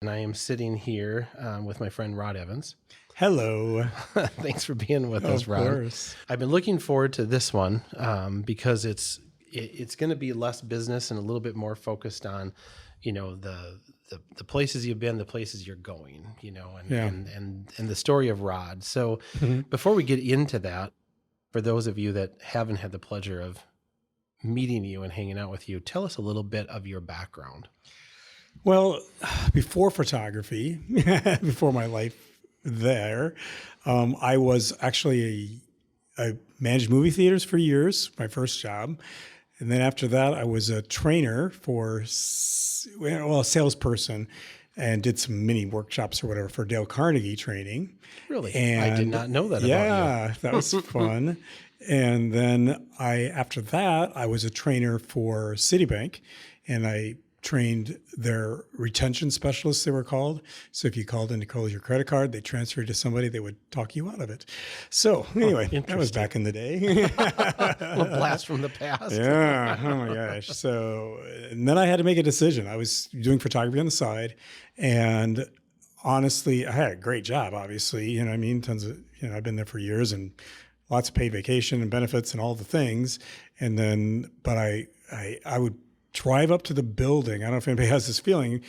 And I am sitting here with my friend Rod Evans. Hello. Thanks for being with us, Of Rod. course. I've been looking forward to this one because it's going to be less business and a little bit more focused on, the places you've been, the places you're going, Yeah. and the story of Rod. So Mhm. before we get into that, for those of you that haven't had the pleasure of meeting you and hanging out with you, tell us a little bit of your background. Well, before photography, before my life there, I was actually I managed movie theaters for years, my first job. And then after that, I was a trainer a salesperson and did some mini workshops or whatever for Dale Carnegie training. Really? I did And not know that about you. yeah, that was fun. And then after that, I was a trainer for Citibank, and I trained their retention specialists, they were called. So if you called in to close your credit card, they transferred you to somebody, they would talk you out of it. So anyway, that was back in the day. A blast from the past. Yeah. Oh my gosh. So, and then I had to make a decision. I was doing photography on the side, and honestly, I had a great job, obviously, I mean, tons of, I've been there for years and lots of paid vacation and benefits and all the things. And then, but I would drive up to the building. I don't know if anybody has this feeling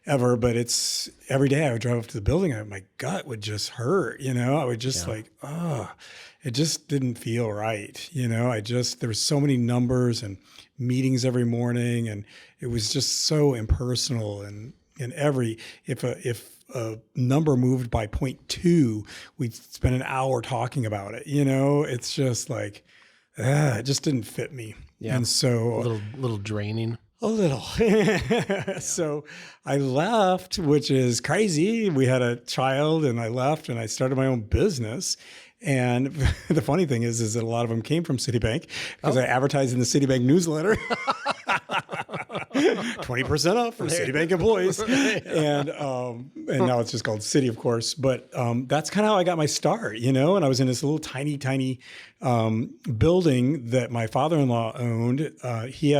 ever, but it's every day I would drive up to the building and my gut would just hurt, I would just it just didn't feel right. There was so many numbers and meetings every morning, and it was just so impersonal. And if a number moved by 0.2, we'd spend an hour talking about it. It's just like, it just didn't fit me. Yeah. And so a little draining. a little. So I left, which is crazy. We had a child and I left and I started my own business. And the funny thing is that a lot of them came from Citibank because I advertised in the Citibank newsletter. 20% off for Citibank employees. And now it's just called Citi, of course. But that's kind of how I got my start, and I was in this little tiny building that my father-in-law owned. He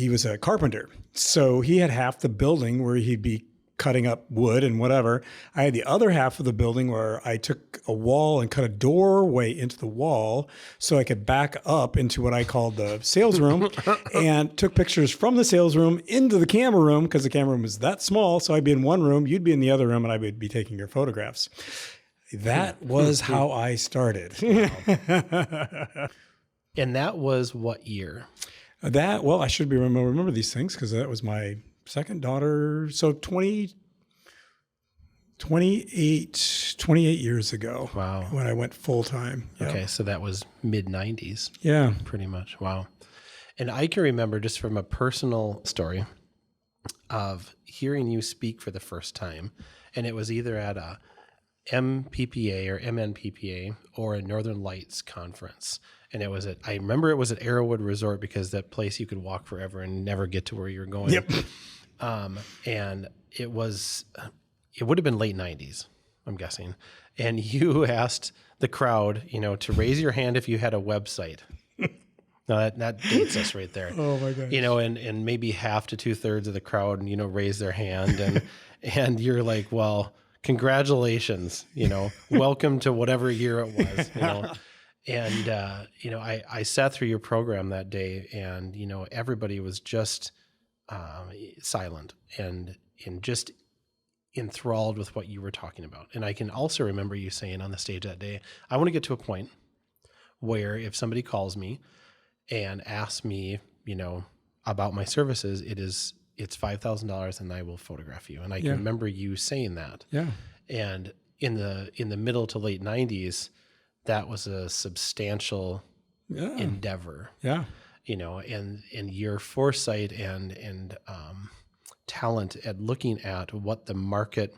was a carpenter. So he had half the building where he'd be cutting up wood and whatever. I had the other half of the building where I took a wall and cut a doorway into the wall so I could back up into what I called the sales room and took pictures from the sales room into the camera room because the camera room was that small. So I'd be in one room, you'd be in the other room, and I would be taking your photographs. That was how I started. And that was what year? I should remember these things because that was my second daughter. So 28 years ago. Wow. When I went full time. Yeah. Okay. So that was mid 90s. Yeah. Pretty much. Wow. And I can remember just from a personal story of hearing you speak for the first time. And it was either at a MPPA or MNPPA or a Northern Lights conference. And I remember it was at Arrowwood Resort because that place you could walk forever and never get to where you're going. Yep. And it would have been late 90s, I'm guessing. And you asked the crowd, to raise your hand if you had a website. Now that dates us right there. Oh my gosh. And maybe half to 2/3 of the crowd, raise their hand and you're like, well, congratulations, welcome to whatever year it was, And, I sat through your program that day and, everybody was just silent and just enthralled with what you were talking about. And I can also remember you saying on the stage that day, I want to get to a point where if somebody calls me and asks me, about my services, it's $5,000 and I will photograph you. And I can remember you saying that. Yeah. And in the middle to late 90s, that was a substantial endeavor. Yeah. And your foresight and talent at looking at what the market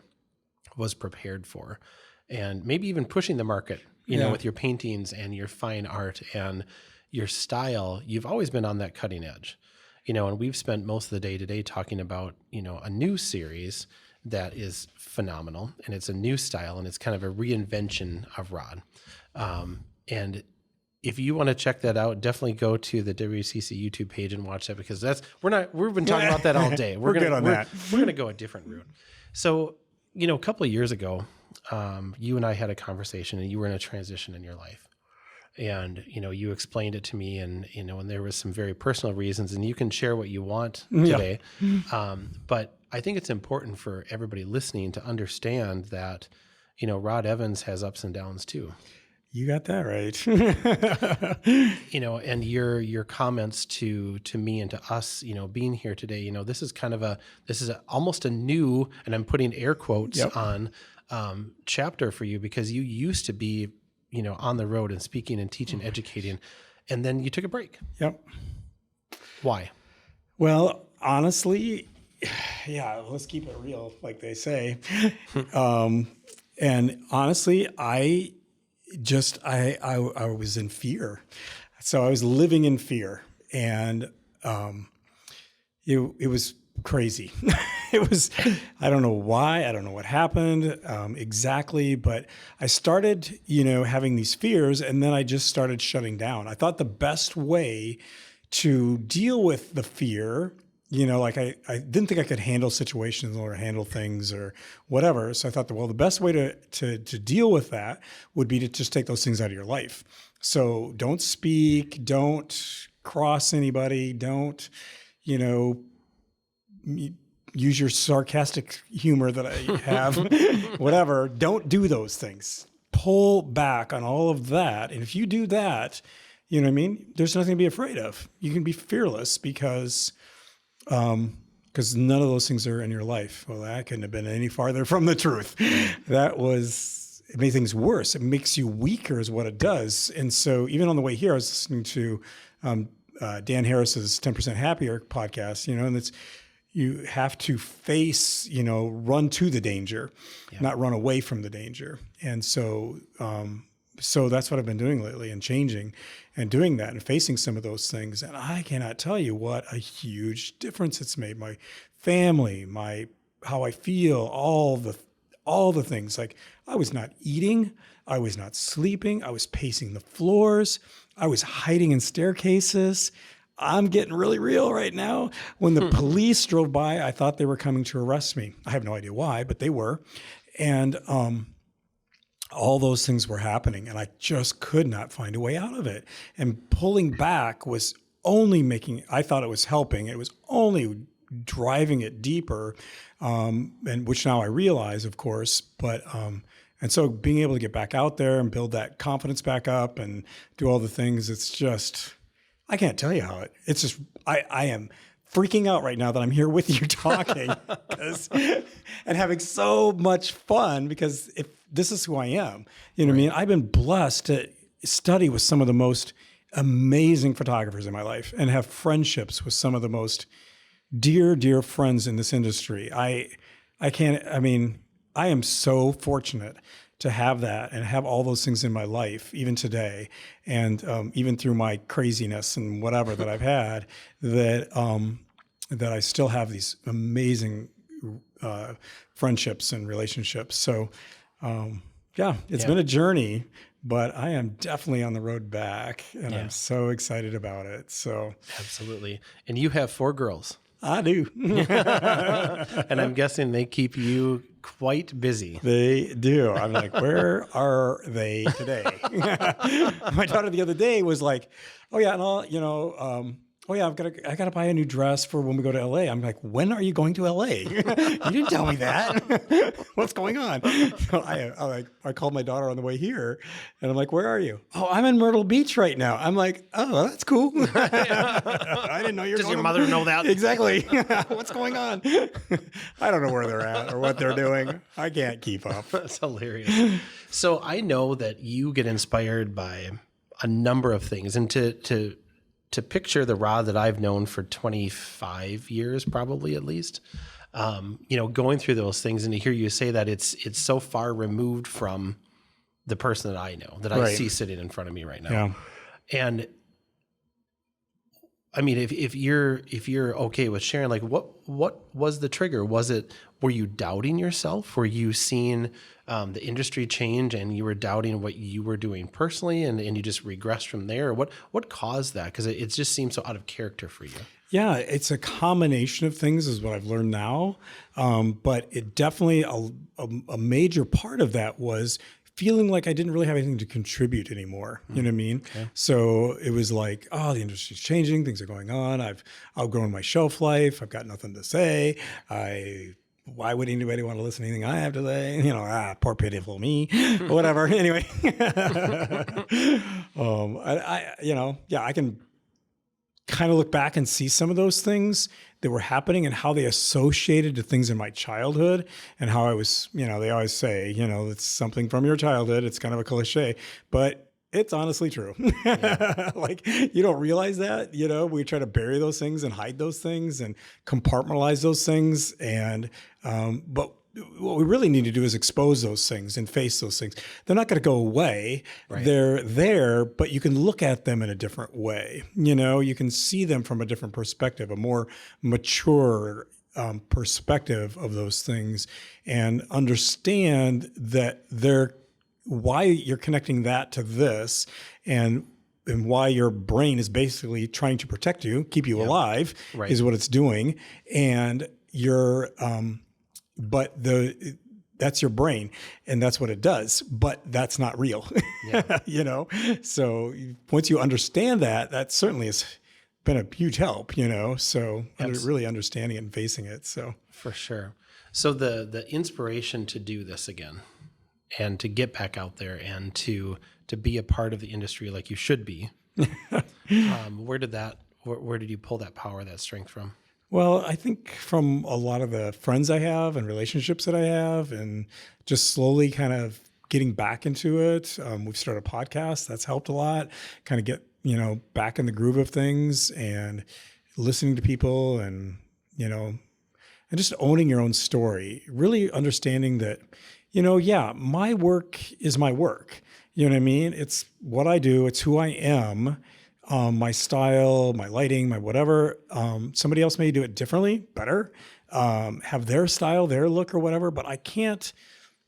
was prepared for, and maybe even pushing the market, with your paintings and your fine art and your style. You've always been on that cutting edge, and we've spent most of the day today talking about, a new series that is phenomenal, and it's a new style, and it's kind of a reinvention of Rod. And if you want to check that out, definitely go to the WCC YouTube page and watch that, because we've been talking about that all day. We're good on that. We're going to go a different route. So, a couple of years ago, you and I had a conversation, and you were in a transition in your life. And, you explained it to me, and, and there was some very personal reasons, and you can share what you want today. But I think it's important for everybody listening to understand that, Rod Evans has ups and downs too. You got that right. And your comments to me and to us, being here today, this is almost a new, and I'm putting air quotes on, chapter for you, because you used to be, on the road and speaking and teaching, educating, and then you took a break. Yep. Why? Well, honestly, let's keep it real, like they say. And honestly, I was in fear. So I was living in fear, and it was crazy. I don't know why, I don't know what happened exactly, but I started, having these fears, and then I just started shutting down. I thought the best way to deal with the fear, I didn't think I could handle situations or handle things or whatever. So I thought the best way to deal with that would be to just take those things out of your life. So don't speak, don't cross anybody, don't, use your sarcastic humor that I have, whatever. Don't do those things. Pull back on all of that. And if you do that, there's nothing to be afraid of. You can be fearless because none of those things are in your life. Well, that couldn't have been any farther from the truth. It made things worse. It makes you weaker is what it does. And so even on the way here, I was listening to Dan Harris's 10% Happier podcast, and you have to face, run to the danger, not run away from the danger. And so that's what I've been doing lately, and changing and doing that and facing some of those things. And I cannot tell you what a huge difference it's made. My family, how I feel, all the things. Like, I was not eating, I was not sleeping, I was pacing the floors, I was hiding in staircases. I'm getting really real right now. When the police drove by, I thought they were coming to arrest me. I have no idea why, but they were. And all those things were happening, and I just could not find a way out of it. And pulling back was only I thought it was helping. It was only driving it deeper, and which now I realize, of course. But and so being able to get back out there and build that confidence back up and do all the things, it's just, I can't tell you how it's just, I am freaking out right now that I'm here with you talking and having so much fun, because if this is who I am, what I mean? I've been blessed to study with some of the most amazing photographers in my life and have friendships with some of the most dear, dear friends in this industry. I am so fortunate to have that and have all those things in my life, even today, and even through my craziness and whatever that I've had, that I still have these amazing friendships and relationships. So, it's been a journey, but I am definitely on the road back, and I'm so excited about it. So, absolutely. And you have 4 girls. I do. And I'm guessing they keep you quite busy. They do. I'm like, where are they today? My daughter the other day was like, oh yeah, and all, I gotta buy a new dress for when we go to LA. I'm like, when are you going to LA? You didn't tell me that. What's going on? So I called my daughter on the way here, and I'm like, where are you? Oh, I'm in Myrtle Beach right now. I'm like, oh, well, that's cool. I didn't know you were Does your mother know that? Exactly. What's going on? I don't know where they're at or what they're doing. I can't keep up. That's hilarious. So I know that you get inspired by a number of things, and to picture the Rod that I've known for 25 years, probably at least, going through those things, and to hear you say that it's so far removed from the person that I know, that I see sitting in front of me right now. Yeah. And I mean, if you're okay with sharing, like what was the trigger? Were you doubting yourself? Were you seeing the industry change and you were doubting what you were doing personally and you just regressed from there? Or what caused that? Because it just seems so out of character for you. Yeah, it's a combination of things is what I've learned now. But it definitely, a major part of that was feeling like I didn't really have anything to contribute anymore. You know what I mean? Okay. So it was like, oh, the industry's changing, things are going on. I've outgrown my shelf life. I've got nothing to say. Why would anybody want to listen to anything I have to say? Poor pitiful me, whatever. Anyway, I can kind of look back and see some of those things that were happening and how they associated to things in my childhood and how I was, they always say, it's something from your childhood. It's kind of a cliche, but it's honestly true. Yeah. Like you don't realize that, we try to bury those things and hide those things and compartmentalize those things. But what we really need to do is expose those things and face those things. They're not going to go away. Right. They're there, but you can look at them in a different way. You can see them from a different perspective, a more mature perspective of those things, and understand that why you're connecting that to this and why your brain is basically trying to protect you, keep you alive, right, is what it's doing. And that's your brain and that's what it does, but that's not real. Yeah. So once you understand that certainly has been a huge help, so really understanding it and facing it. So for sure. So the inspiration to do this again and to get back out there and to be a part of the industry like you should be, where did you pull that power, that strength from? Well, I think from a lot of the friends I have and relationships that I have and just slowly kind of getting back into it. We've started a podcast. That's helped a lot, kind of get, back in the groove of things and listening to people and just owning your own story, really understanding that, my work is my work. You know what I mean? It's what I do. It's who I am. My style, my lighting, my whatever. Somebody else may do it differently, better, have their style, their look or whatever, but I can't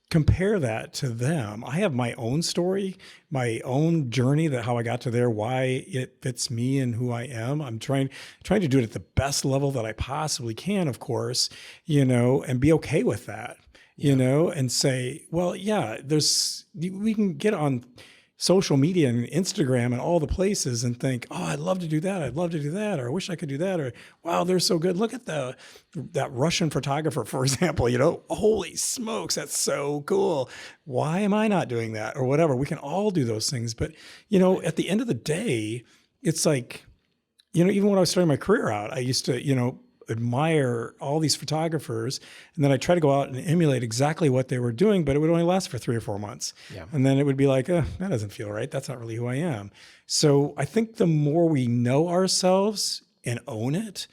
compare that to them. I have my own story, my own journey, that how I got to there, why it fits me and who I am. I'm trying to do it at the best level that I possibly can, of course, and be okay with that, and say, well, yeah, we can get on social media and Instagram and all the places and think, oh, I'd love to do that. I'd love to do that. Or I wish I could do that. Or, wow, they're so good. Look at that Russian photographer, for example, holy smokes, that's so cool. Why am I not doing that? Or whatever. We can all do those things. But, at the end of the day, it's like, even when I was starting my career out, I used to, admire all these photographers. And then I try to go out and emulate exactly what they were doing, but it would only last for 3 or 4 months. Yeah. And then it would be like, that doesn't feel right. That's not really who I am. So I think the more we know ourselves and own it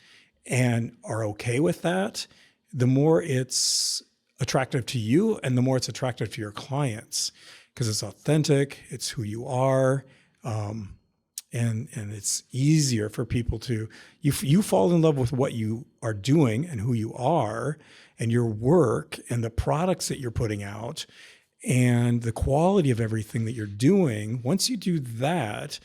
and are okay with that, the more it's attractive to you and the more it's attractive to your clients because it's authentic. It's who you are. And it's easier for people to, you fall in love with what you are doing and who you are and your work and the products that you're putting out and the quality of everything that you're doing. Once you do that,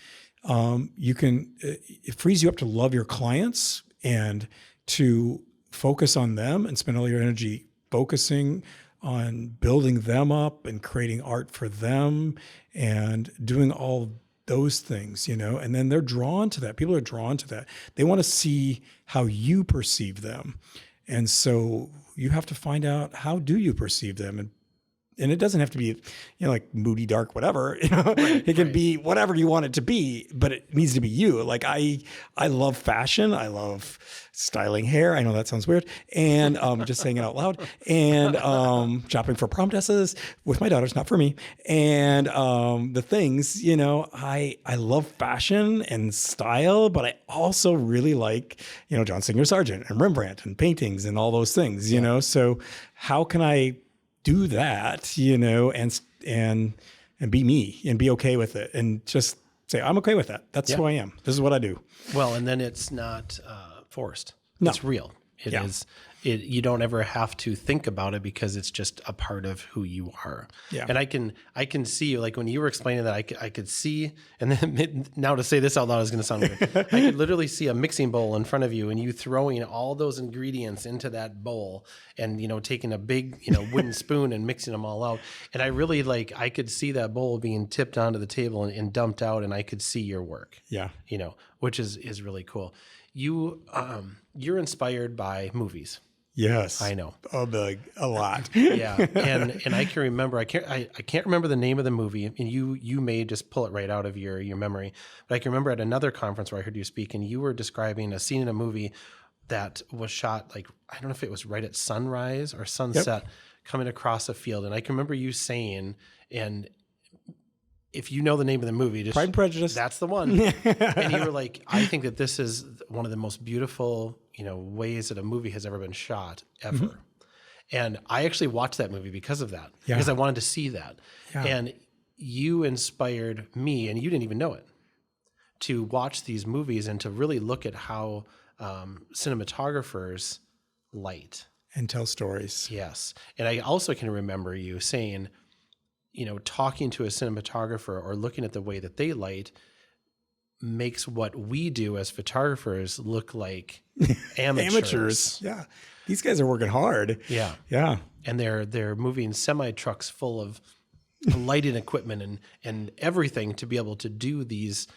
it frees you up to love your clients and to focus on them and spend all your energy focusing on building them up and creating art for them and doing all those things, and then they're drawn to that. People are drawn to that. They want to see how you perceive them. And so you have to find out, how do you perceive them? And it doesn't have to be, like moody, dark, whatever, it can be whatever you want it to be, but it needs to be you. Like I love fashion. I love styling hair. I know that sounds weird. And just saying it out loud and shopping for prom dresses with my daughters, not for me. And the things, I love fashion and style, but I also really like, John Singer Sargent and Rembrandt and paintings and all those things, so how can I do that, and be me and be okay with it and just say, I'm okay with that. That's who I am. This is what I do. Well, and then it's not forced. No. It's real. It is. You don't ever have to think about it because it's just a part of who you are. Yeah. And I can see, like when you were explaining that, I could see, and then now to say this out loud is going to sound weird. I could literally see a mixing bowl in front of you and you throwing all those ingredients into that bowl and, taking a big, wooden spoon and mixing them all out. And I really I could see that bowl being tipped onto the table and dumped out, and I could see your work. Yeah. Which is really cool. You're inspired by movies. Yes, I know. A lot. Yeah, and I can remember. I can't remember the name of the movie, and you may just pull it right out of your memory. But I can remember at another conference where I heard you speak, and you were describing a scene in a movie that was shot I don't know if it was right at sunrise or sunset, coming across a field. And I can remember you saying, and if you know the name of the movie, just Pride and Prejudice. That's the one. And you were like, I think that this is one of the most beautiful, ways that a movie has ever been shot ever. Mm-hmm. And I actually watched that movie because of that, because I wanted to see that. Yeah. And you inspired me, and you didn't even know it, to watch these movies and to really look at how cinematographers light. And tell stories. Yes. And I also can remember you saying, talking to a cinematographer or looking at the way that they light makes what we do as photographers look like amateurs. Yeah. These guys are working hard. Yeah. Yeah. And they're moving semi trucks full of lighting equipment and everything to be able to do these,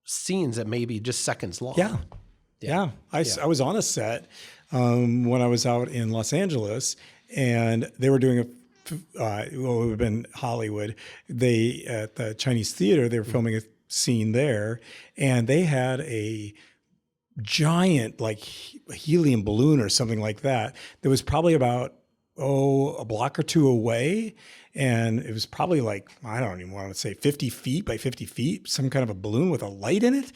scenes that may be just seconds long. Yeah. I was on a set when I was out in Los Angeles, and they were doing it would have been Hollywood. They, at the Chinese theater, they were filming a scene there, and they had a giant helium balloon or something like that was probably about a block or two away, and it was probably I don't even want to say 50 feet by 50 feet, some kind of a balloon with a light in it.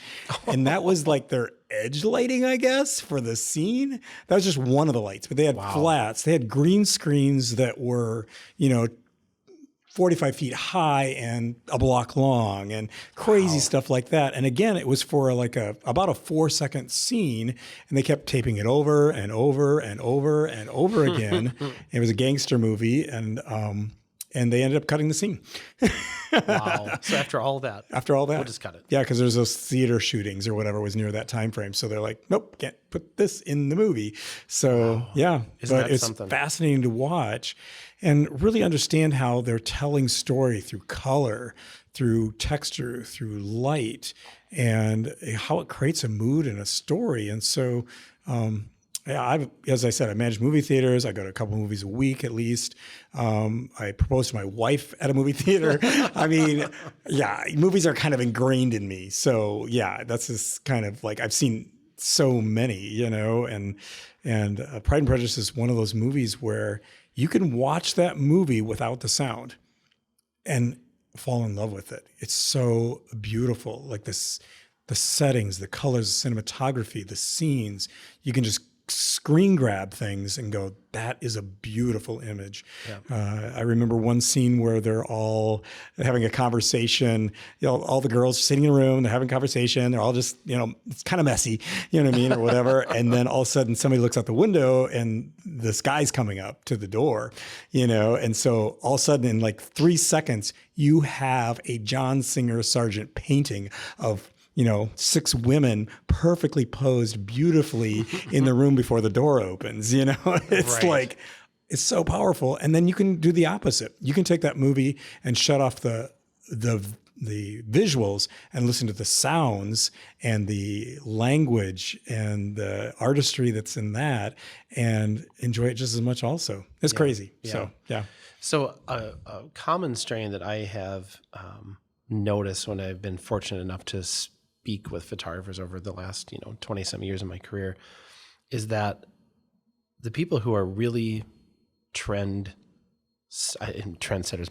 And that was their edge lighting, I guess, for the scene. That was just one of the lights, but they had flats. They had green screens that were 45 feet high and a block long and crazy stuff like that. And again, it was for about a 4-second scene, and they kept taping it over and over and over and over again. It was a gangster movie, and they ended up cutting the scene. Wow. So after all that, we'll just cut it. Yeah, because there's those theater shootings or whatever was near that time frame. So they're like, nope, can't put this in the movie. So but it's fascinating to watch and really understand how they're telling story through color, through texture, through light, and how it creates a mood and a story. And so, as I said, I manage movie theaters. I go to a couple movies a week at least. I propose to my wife at a movie theater. I mean, movies are kind of ingrained in me. So that's just kind of I've seen so many, and Pride and Prejudice is one of those movies where you can watch that movie without the sound and fall in love with it. It's so beautiful. The settings, the colors, the cinematography, the scenes, you can just screen grab things and go, that is a beautiful image. Yeah. I remember one scene where they're all having a conversation, all the girls sitting in a room, they're having a conversation, they're all just, it's kind of messy, you know what I mean, or whatever. And then all of a sudden somebody looks out the window and the sky's coming up to the door, and so all of a sudden in 3 seconds, you have a John Singer Sargent painting of 6 women perfectly posed beautifully in the room before the door opens. It's right. It's so powerful. And then you can do the opposite. You can take that movie and shut off the visuals and listen to the sounds and the language and the artistry that's in that and enjoy it just as much also. It's crazy. Yeah. So, yeah. So a common strain that I have noticed when I've been fortunate enough to speak with photographers over the last 20-some years of my career is that the people who are really trendsetters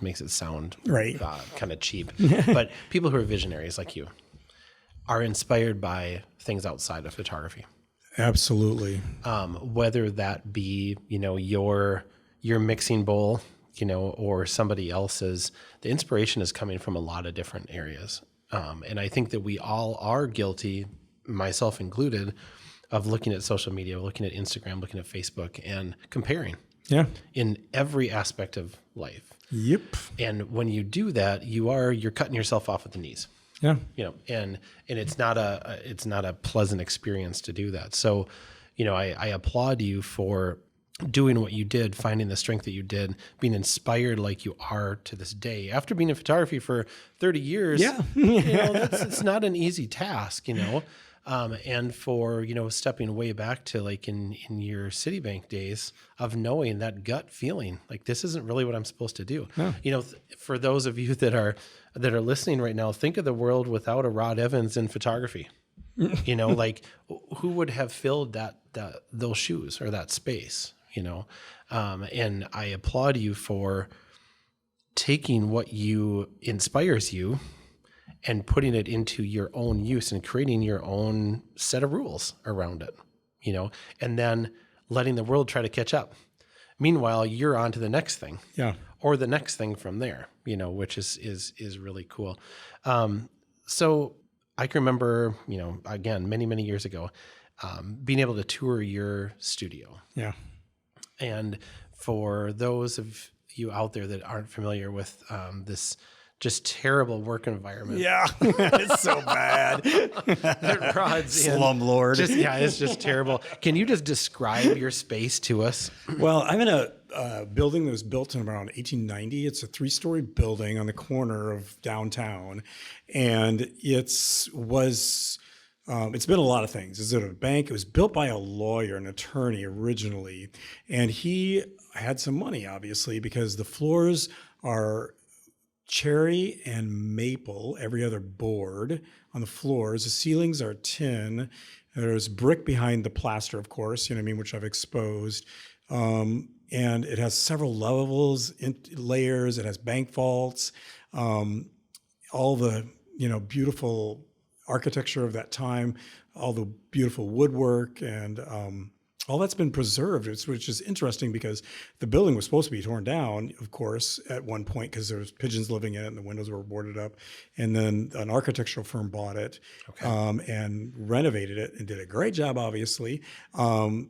makes it sound right, kind of cheap, but people who are visionaries like you are inspired by things outside of photography. Absolutely. Whether that be your mixing bowl, or somebody else's, the inspiration is coming from a lot of different areas. And I think that we all are guilty, myself included, of looking at social media, looking at Instagram, looking at Facebook, and comparing Yeah. in every aspect of life. Yep. And when you do that, you're cutting yourself off at the knees. Yeah. And it's not a pleasant experience to do that. So, I applaud you for doing what you did, finding the strength that you did, being inspired like you are to this day. After being in photography for 30 years, Yeah. it's not an easy task, and for, stepping way back to like in your Citibank days of knowing that gut feeling, like this isn't really what I'm supposed to do. No. For those of you that are listening right now, think of the world without a Rod Evans in photography. Like who would have filled those shoes or that space, and I applaud you for taking what inspires you and putting it into your own use and creating your own set of rules around it, and then letting the world try to catch up. Meanwhile, you're on to the next thing. Yeah. Or the next thing from there, which is really cool. So I can remember, again, many, many years ago, being able to tour your studio. Yeah. And for those of you out there that aren't familiar with this just terrible work environment. Yeah. It's so bad. That Rod's in. Slumlord. It's just terrible. Can you just describe your space to us? Well, I'm in a building that was built in around 1890. It's a 3-story building on the corner of downtown, and it's been a lot of things. It's at a bank. It was built by a lawyer, an attorney originally, and he had some money, obviously, because the floors are cherry and maple, every other board on the floors. The ceilings are tin. There's brick behind the plaster, of course, which I've exposed. And it has several levels, layers. It has bank vaults, all the, beautiful architecture of that time, all the beautiful woodwork, and all that's been preserved, which is interesting because the building was supposed to be torn down, of course, at one point because there was pigeons living in it and the windows were boarded up. And then an architectural firm bought it, and renovated it and did a great job, obviously,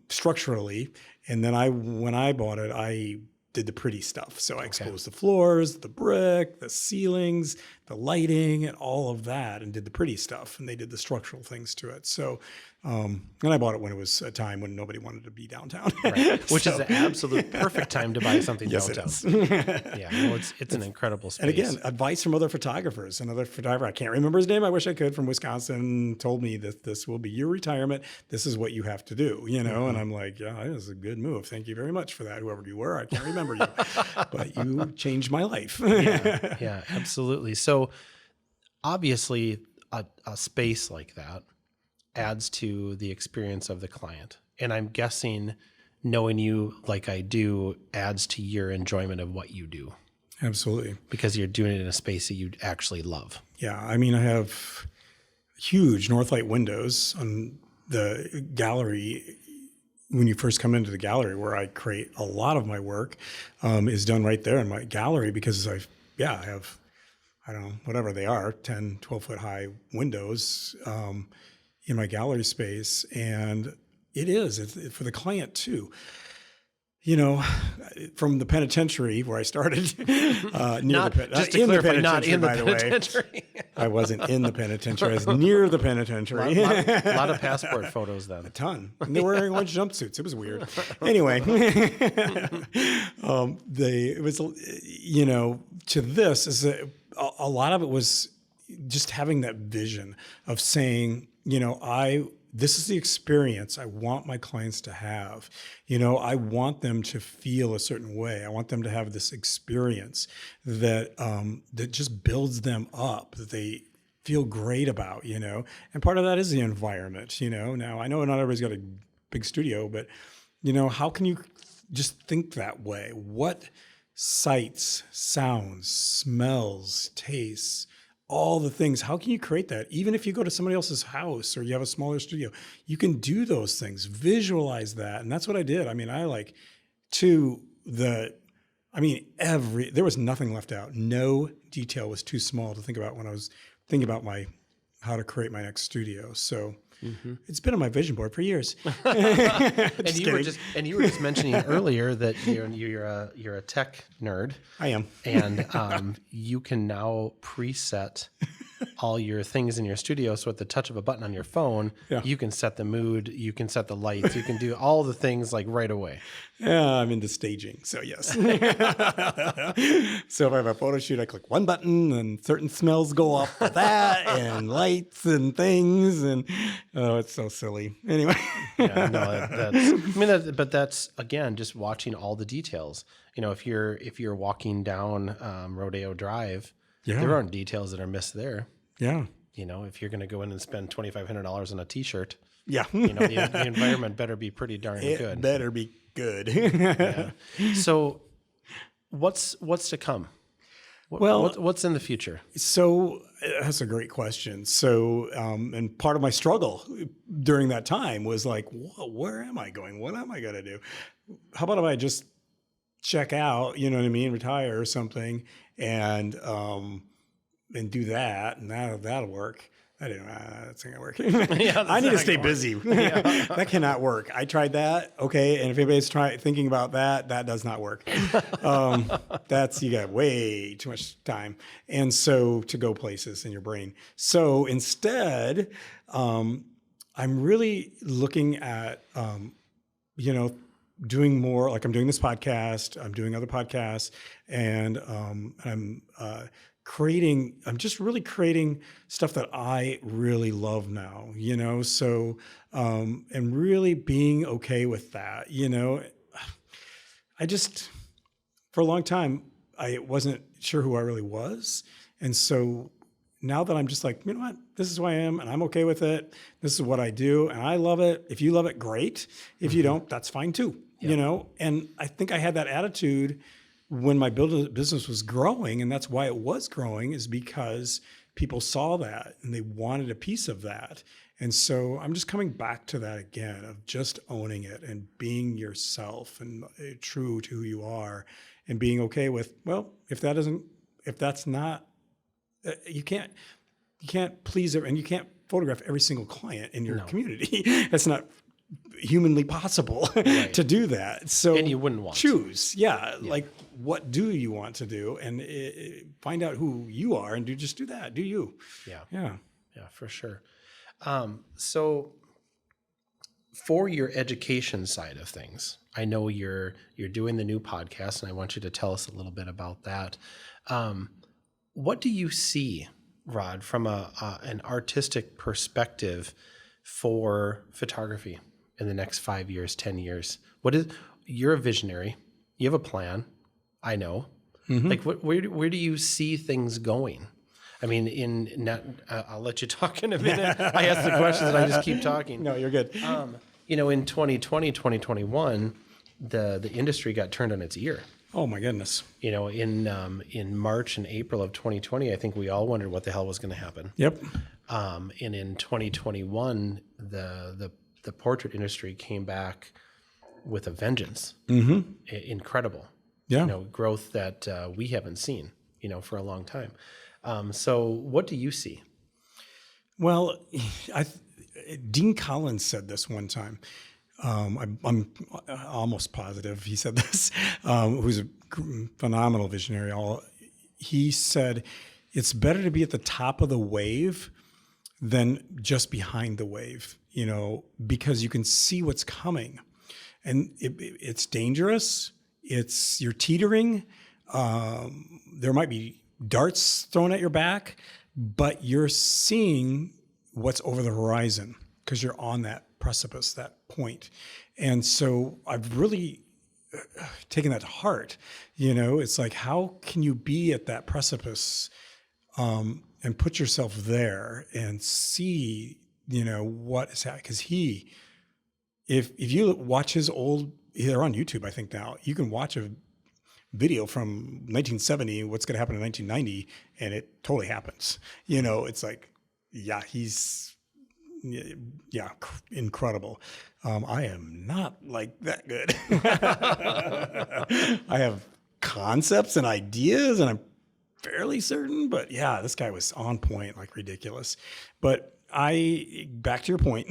structurally. And then when I bought it, I did the pretty stuff. So I exposed the floors, the brick, the ceilings, the lighting, and all of that, and did the pretty stuff. And they did the structural things to it. So, and I bought it when it was a time when nobody wanted to be downtown. Right. Which is the absolute perfect time to buy something downtown. Yes, it is. Yeah, it's an incredible space. And again, advice from other photographers. Another photographer, I can't remember his name, I wish I could, from Wisconsin, told me that this will be your retirement. This is what you have to do, And I'm like, yeah, that is a good move. Thank you very much for that. Whoever you were, I can't remember you, but you changed my life. Yeah, absolutely. So obviously a space like that adds to the experience of the client. And I'm guessing knowing you like I do adds to your enjoyment of what you do. Absolutely. Because you're doing it in a space that you actually love. Yeah. I mean, I have huge Northlight windows on the gallery. When you first come into the gallery, where I create a lot of my work, is done right there in my gallery because I have, I don't know, whatever they are, 10, 12-foot high windows in my gallery space. And it's for the client too. From the penitentiary where I started, near the penitentiary, by the way. I wasn't in the penitentiary. I was near the penitentiary. A lot of passport photos then. A ton. And they were wearing orange jumpsuits. It was weird. Anyway, to this is a lot of it was just having that vision of saying, this is the experience I want my clients to have. I want them to feel a certain way. I want them to have this experience that just builds them up, that they feel great about, And part of that is the environment, Now, I know not everybody's got a big studio, but, how can you just think that way? What sights, sounds, smells, tastes, all the things, how can you create that? Even if you go to somebody else's house or you have a smaller studio, you can do those things, visualize that. And that's what I did. I mean, there was nothing left out. No detail was too small to think about when I was thinking about how to create my next studio. So Mm-hmm. it's been on my vision board for years. And you were just mentioning earlier that you're a tech nerd. I am. And you can now preset all your things in your studio. So at the touch of a button on your phone, you can set the mood, you can set the lights, you can do all the things like right away. Yeah, I'm into staging, so yes. So if I have a photo shoot, I click one button and certain smells go off of that and lights and things. And oh, it's so silly. Anyway. Yeah, no, but that's again, just watching all the details. If you're walking down Rodeo Drive, there aren't details that are missed there. Yeah. If you're going to go in and spend $2,500 on a T-shirt, yeah, the environment better be pretty darn good. It better be good. Yeah. So, what's to come? What's in the future? So that's a great question. So, and part of my struggle during that time was like, where am I going? What am I going to do? How about if I just check out, you know what I mean, retire or something, and do that, and that'll work. I didn't. That's not gonna work. I need to stay busy. That cannot work. I tried that. Okay, and if anybody's thinking about that, that does not work. You got way too much time, and so to go places in your brain. So instead, I'm really looking at, doing more. Like I'm doing this podcast. I'm doing other podcasts, and I'm just really creating stuff that I really love now, so, and really being okay with that, for a long time, I wasn't sure who I really was. And so now that I'm just like, you know what, this is who I am and I'm okay with it. This is what I do and I love it. If you love it, great. If you don't, that's fine too, and I think I had that attitude when my business was growing, and that's why it was growing, is because people saw that and they wanted a piece of that. And so I'm just coming back to that again, of just owning it and being yourself and true to who you are, and being okay with, well, if that's not, you can't please it, and you can't photograph every single client in your community. That's not humanly possible to do that. So, and you wouldn't want choose. To. Yeah. Like, what do you want to do? And find out who you are and just do that. Do you? Yeah. Yeah. Yeah, for sure. So for your education side of things, I know you're doing the new podcast, and I want you to tell us a little bit about that. What do you see, Rod, from an artistic perspective for photography in the next 5 years, 10 years? You're a visionary. You have a plan. I know. Mm-hmm. Like, where do you see things going? I mean, I'll let you talk in a minute. I ask the questions and I just keep talking. No, you're good. In 2020, 2021, the industry got turned on its ear. Oh my goodness. In March and April of 2020, I think we all wondered what the hell was going to happen. Yep. And in 2021, the portrait industry came back with a vengeance. Mm-hmm. Incredible. Yeah. Growth that we haven't seen, for a long time. So what do you see? Well, Dean Collins said this one time. I'm almost positive he said this, who's a phenomenal visionary. He said, it's better to be at the top of the wave than just behind the wave, because you can see what's coming. And it's dangerous. You're teetering. There might be darts thrown at your back, but you're seeing what's over the horizon because you're on that precipice, that point. And so I've really taken that to heart. It's like, how can you be at that precipice and put yourself there and see, what is happening? Because if you watch his they're on YouTube, I think now, you can watch a video from 1970, what's going to happen in 1990, and it totally happens. It's like, he's incredible. I am not like that good. I have concepts and ideas, and I'm fairly certain, but yeah, this guy was on point, like ridiculous. But back to your point.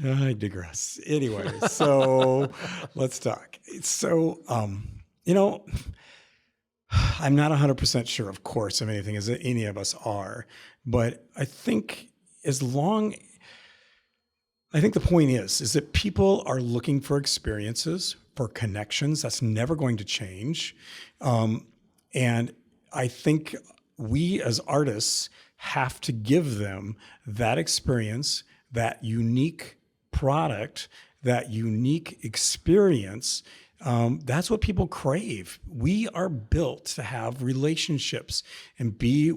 I digress. Anyway, so let's talk. So, you know, I'm not 100% sure, of course, of anything as any of us are, but I think the point is that people are looking for experiences, for connections. That's never going to change. And I think we as artists have to give them that experience, that unique product, that unique experience. That's what people crave. We are built to have relationships and be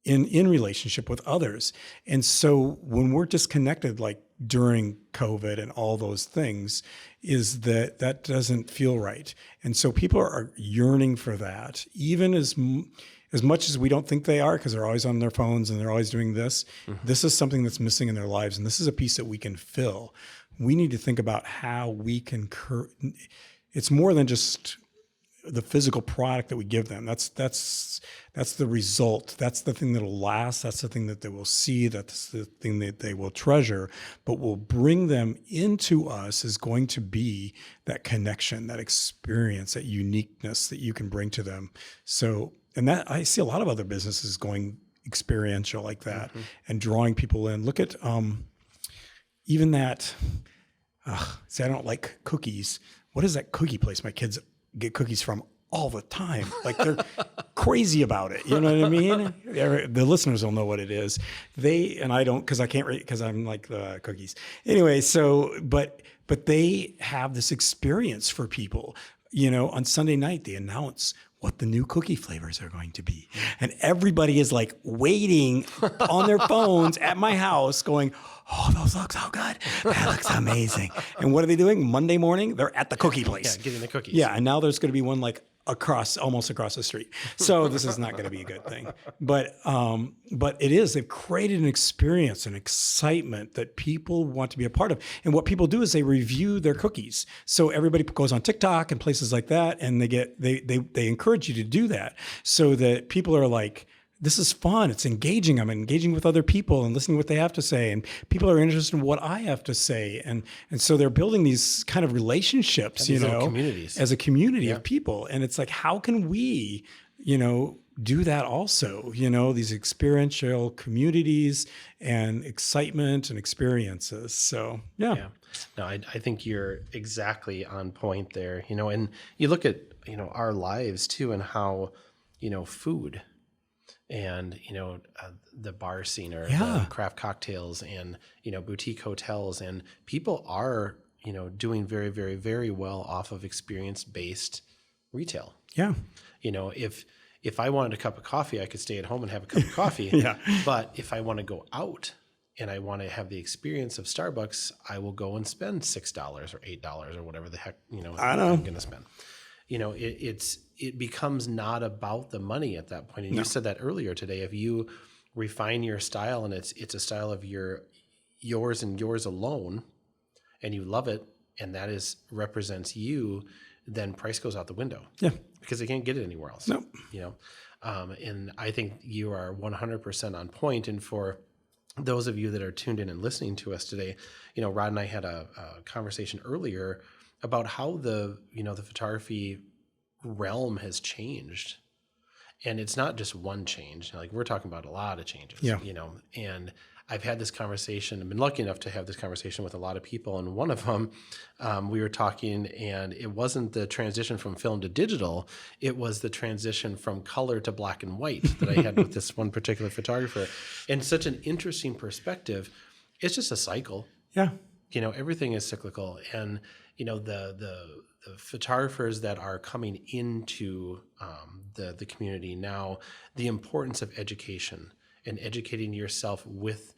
in relationship with others. And so when we're disconnected, like during COVID and all those things, is that doesn't feel right. And so people are yearning for that, even as much as we don't think they are, because they're always on their phones and they're always doing this. This is something that's missing in their lives. And this is a piece that we can fill. We need to think about how we can, it's more than just the physical product that we give them. That's the result. That's the thing that'll last. That's the thing that they will see. That's the thing that they will treasure. But will bring them into us is going to be that connection, that experience, that uniqueness that you can bring to them. So, and that I see a lot of other businesses going experiential like that and drawing people in. Look at even that. See, I don't like cookies. What is that cookie place my kids get cookies from all the time? Like they're crazy about it. You know what I mean? The listeners will know what it is. And I don't, because I can't read, because I'm like the cookies. Anyway, so, but they have this experience for people. You know, on Sunday night, they announce what the new cookie flavors are going to be. And everybody is like waiting on their phones at my house going, oh, those look so good. That looks amazing. And what are they doing? Monday morning, they're at the cookie place. Yeah, getting the cookies. Yeah, and now there's going to be one like almost across the street. So this is not going to be a good thing. But it is. They've created an experience, an excitement that people want to be a part of. And what people do is they review their cookies. So everybody goes on TikTok and places like that, and they encourage you to do that, so that people are like, this is fun. It's engaging. I'm engaging with other people and listening to what they have to say. And people are interested in what I have to say. And so they're building these kind of relationships, communities. as a community of people. And it's like, how can we, do that also, these experiential communities and excitement and experiences. So, yeah. No, I think you're exactly on point there, and you look at, our lives too, and how, food and the bar scene or the craft cocktails and boutique hotels, and people are doing very, very, very well off of experience-based retail. If I wanted a cup of coffee, I could stay at home and have a cup of coffee. But if I want to go out and I want to have the experience of Starbucks, I will go and spend $6 or $8 or whatever the heck I'm going to spend. It becomes not about the money at that point. And you said that earlier today. If you refine your style and it's a style of yours and yours alone, and you love it, and that represents you, then price goes out the window. Yeah, because they can't get it anywhere else. No, and I think you are 100% on point. And for those of you that are tuned in and listening to us today, Rod and I had a conversation earlier about how the photography realm has changed. And it's not just one change. Like, we're talking about a lot of changes, and I've had this conversation. I've been lucky enough to have this conversation with a lot of people. And one of them, we were talking, and it wasn't the transition from film to digital. It was the transition from color to black and white that I had with this one particular photographer. And such an interesting perspective. It's just a cycle. Yeah. Everything is cyclical. And, the photographers that are coming into the community now, the importance of education and educating yourself with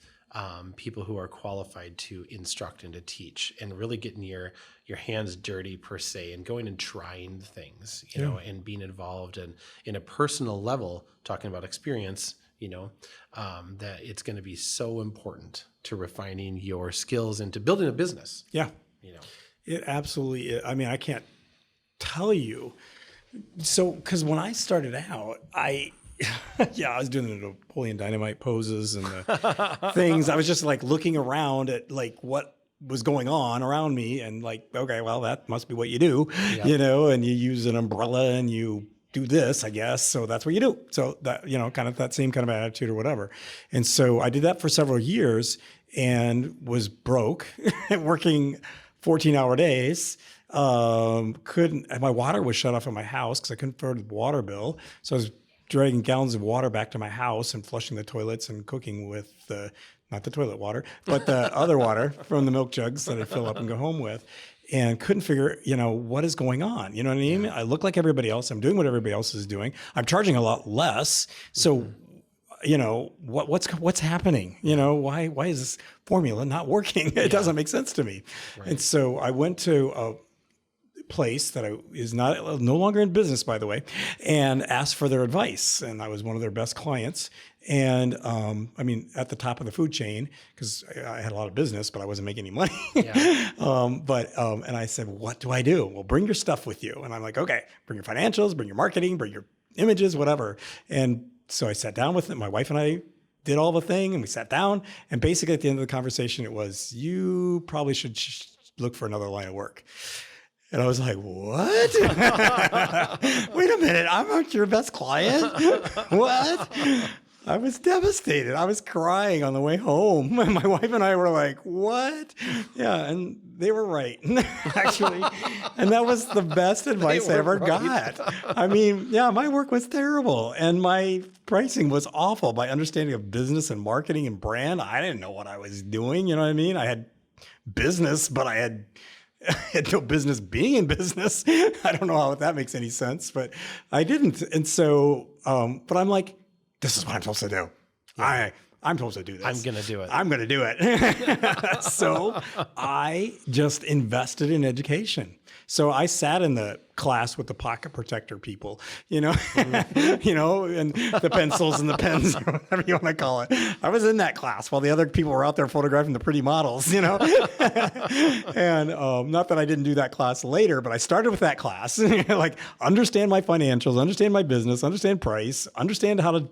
people who are qualified to instruct and to teach, and really getting your hands dirty per se, and going and trying things, and being involved in a personal level, talking about experience, that it's going to be so important to refining your skills and to building a business. Yeah. It absolutely is. I mean, I can't tell you So, because when I started out, yeah, I was doing the Napoleon Dynamite poses and the things. I was just like looking around at like what was going on around me and like, okay, well, that must be what you do, Yep. and you use an umbrella and you do this, I guess. So that's what you do. So that, kind of that same kind of attitude or whatever. And so I did that for several years and was broke working 14-hour days. My water was shut off at my house because I couldn't afford the water bill. So I was dragging gallons of water back to my house and flushing the toilets and cooking with not the toilet water, but the other water from the milk jugs that I fill up and go home with. And couldn't figure, what is going on. You know what I mean? Yeah. I look like everybody else. I'm doing what everybody else is doing. I'm charging a lot less. So, what's happening? Why is this formula not working? It doesn't make sense to me. Right. And so I went to a place that is no longer in business, by the way, and asked for their advice. And I was one of their best clients. And at the top of the food chain, because I had a lot of business, but I wasn't making any money. Yeah. And I said, what do I do? Well, bring your stuff with you. And I'm like, okay, bring your financials, bring your marketing, bring your images, whatever. And so I sat down with them. My wife and I did all the thing, and we sat down. And basically at the end of the conversation, it was, you probably should look for another line of work. And I was like, what? Wait a minute, I'm not your best client? What? I was devastated. I was crying on the way home. My wife and I were like, what? Yeah, and they were right, actually. And that was the best advice I ever got. I mean, yeah, my work was terrible. And my pricing was awful. My understanding of business and marketing and brand, I didn't know what I was doing. You know what I mean? I had business, but I had no business being in business. I don't know how that makes any sense, but I didn't. And so, but I'm like, this is what I'm supposed to do. Yeah. I'm supposed to do this. I'm going to do it. I'm going to do it. So I just invested in education. So I sat in the class with the pocket protector people, and the pencils and the pens, or whatever you want to call it. I was in that class while the other people were out there photographing the pretty models, And not that I didn't do that class later, but I started with that class, like understand my financials, understand my business, understand price, understand how to,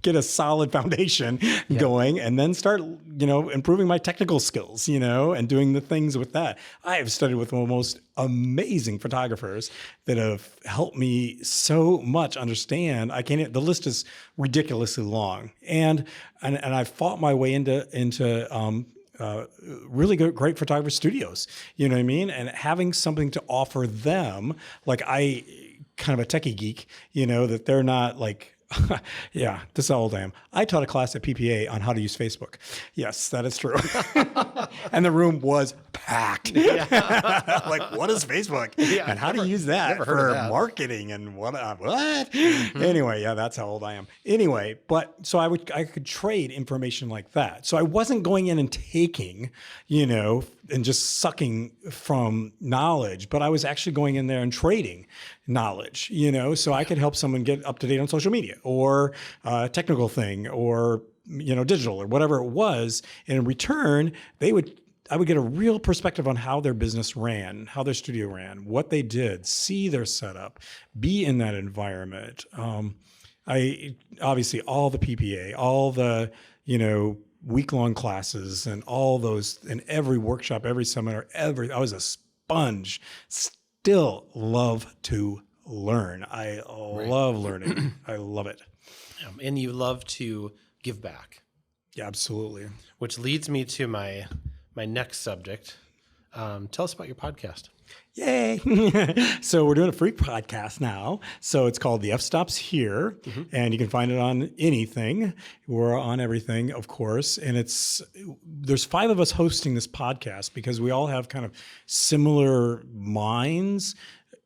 get a solid foundation going, and then start, improving my technical skills, and doing the things with that. I have studied with the most amazing photographers that have helped me so much understand. The list is ridiculously long, and I fought my way into really great photographer studios. You know what I mean? And having something to offer them, like I kind of a techie geek, that they're not like. Yeah, this is how old I am. I taught a class at PPA on how to use Facebook. Yes, that is true. And the room was packed. Yeah. Like, what is Facebook? Yeah, and how to use that for marketing and what? Mm-hmm. Anyway, yeah, that's how old I am. Anyway, but so I could trade information like that. So I wasn't going in and taking, and just sucking from knowledge, but I was actually going in there and trading knowledge, so I could help someone get up to date on social media or a technical thing or, digital or whatever it was. And in return, I would get a real perspective on how their business ran, how their studio ran, what they did, see their setup, be in that environment. I obviously all the PPA, all the, week-long classes and all those, and every workshop, every seminar, I was a sponge. Still love to learn. I love learning. I love it. And you love to give back. Yeah, absolutely. Which leads me to my next subject. Tell us about your podcast. Yay. So we're doing a free podcast now. So it's called The F Stop's Here, and you can find it on anything. We're on everything, of course. And there's 5 of us hosting this podcast because we all have kind of similar minds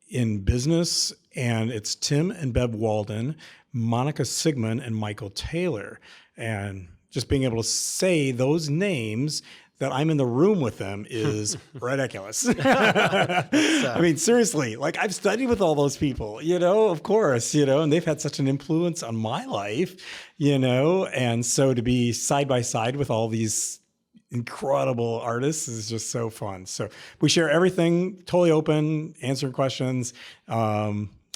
in business. And it's Tim and Bev Walden, Monica Sigmund, and Michael Taylor. And just being able to say those names that I'm in the room with them is ridiculous. I mean, seriously, like I've studied with all those people, of course, and they've had such an influence on my life, and so to be side by side with all these incredible artists is just so fun. So we share everything, totally open, answering questions.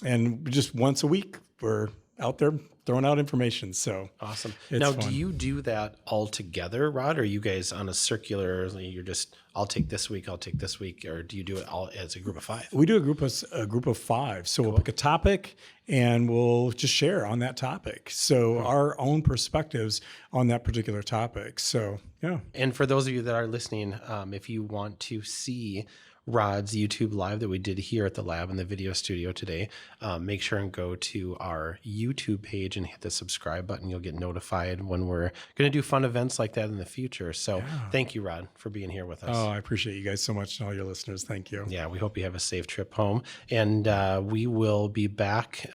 And just once a week, we're out there throwing out information. So Awesome. it's Now, fun. do you do that all together, Rod? Or are you guys on a circular? You're just, I'll take this week, I'll take this week, or do you do it all as a group of 5? We do a group of 5. So we'll pick a topic and we'll just share on that topic. So our own perspectives on that particular topic. So yeah. And for those of you that are listening, if you want to see Rod's YouTube live that we did here at the lab in the video studio today, make sure and go to our YouTube page and hit the subscribe button. You'll get notified when we're going to do fun events like that in the future. So thank you, Rod, for being here with us. Oh, I appreciate you guys so much and all your listeners. Thank you. Yeah, we hope you have a safe trip home. And we will be back